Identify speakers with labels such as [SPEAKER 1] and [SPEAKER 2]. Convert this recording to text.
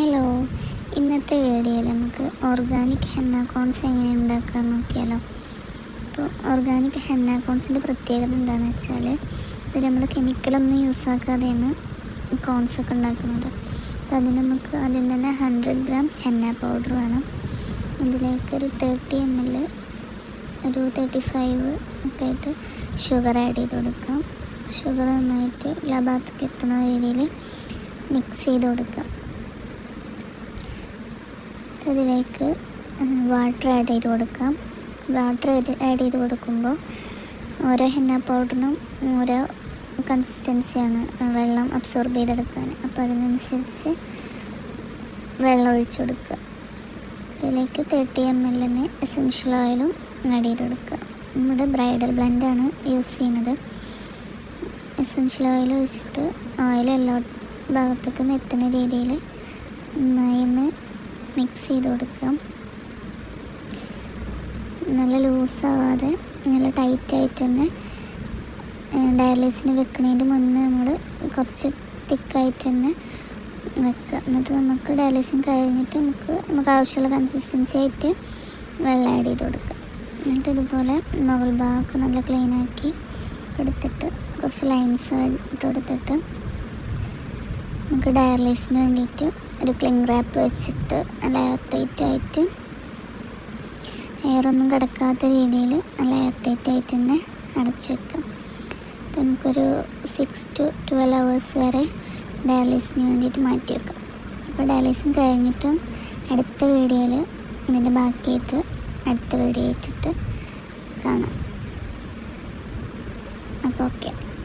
[SPEAKER 1] Hello, ഇന്നത്തെ വീഡിയോയിൽ നമുക്ക് ഓർഗാനിക് ഹെന്ന കോൺസ് എങ്ങനെ ഉണ്ടാക്കാൻ നോക്കിയാലോ. അപ്പോൾ ഓർഗാനിക് ഹെന്ന കോൺസിൻ്റെ പ്രത്യേകത എന്താണെന്ന് വെച്ചാൽ ഇതിൽ നമ്മൾ കെമിക്കലൊന്നും യൂസ് ആക്കാതെയാണ് കോൺസൊക്കെ ഉണ്ടാക്കുന്നത്. അപ്പോൾ അതിന് നമുക്ക് ആദ്യം തന്നെ 100 ഗ്രാം ഹെന്ന പൗഡർ വേണം. അതിലേക്ക് ഒരു 30 ml ഒരു 35 ഒക്കെ ആയിട്ട് ഷുഗർ ആഡ് ചെയ്ത് കൊടുക്കാം. ഷുഗർ നന്നായിട്ട് എല്ലാ ഭാഗത്തേക്ക് എത്തുന്ന രീതിയിൽ മിക്സ് ചെയ്ത് കൊടുക്കാം. അതിലേക്ക് വാട്ടർ ആഡ് ചെയ്ത് കൊടുക്കാം. വാട്ടർ ആഡ് ചെയ്ത് കൊടുക്കുമ്പോൾ ഓരോ ഹെന്ന പൗഡറിനും ഓരോ കൺസിസ്റ്റൻസിയാണ് വെള്ളം അബ്സോർബ് ചെയ്തെടുക്കാൻ. അപ്പോൾ അതിനനുസരിച്ച് വെള്ളം ഒഴിച്ചു കൊടുക്കുക. ഇതിലേക്ക് 30 ml എസൻഷ്യൽ ഓയിലും ആഡ് ചെയ്ത് കൊടുക്കുക. നമ്മുടെ ബ്രൈഡൽ ബ്ലെൻഡാണ് യൂസ് ചെയ്യുന്നത്. എസൻഷ്യൽ ഓയിൽ ഒഴിച്ചിട്ട് ഓയിൽ എല്ലാ ഭാഗത്തേക്കും എത്തുന്ന രീതിയിൽ നന്നായി മിക്സ് ചെയ്ത് കൊടുക്കാം. നല്ല ലൂസാവാതെ നല്ല ടൈറ്റായിട്ട് തന്നെ ഡയാലിസിന് വെക്കുന്നതിന് മുന്നേ നമ്മൾ കുറച്ച് തിക്കായിട്ട് തന്നെ വെക്കുക. എന്നിട്ട് നമുക്ക് ഡയാലിസിന് കഴിഞ്ഞിട്ട് നമുക്ക് ആവശ്യമുള്ള കൺസിസ്റ്റൻസി ആയിട്ട് വെള്ളം ആഡ് ചെയ്ത് കൊടുക്കുക. എന്നിട്ട് ഇതുപോലെ മുകൾ ഭാഗമൊക്കെ നല്ല ക്ലീനാക്കി എടുത്തിട്ട് കുറച്ച് ലൈൻസ് ഇട്ട് കൊടുത്തിട്ട് നമുക്ക് ഡയാലിസിന് വേണ്ടിയിട്ട് ഒരു ക്ലിംഗ് റാപ്പ് വെച്ചിട്ട് നല്ല എയർ ടൈറ്റായിട്ട് എയറൊന്നും കിടക്കാത്ത രീതിയിൽ നല്ല എയർ ടൈറ്റായിട്ട് തന്നെ അടച്ചു വെക്കാം. നമുക്കൊരു 6 to 12 hours വരെ ഡയാലിസിന് വേണ്ടിയിട്ട് മാറ്റി വെക്കാം. അപ്പോൾ ഡയാലിസിന് കഴിഞ്ഞിട്ട് അടുത്ത വീഡിയോയിൽ ഇതിൻ്റെ ബാക്കിയായിട്ട് അടുത്ത വീഡിയോ ആയിട്ടിട്ട് കാണാം. അപ്പോൾ ഓക്കെ.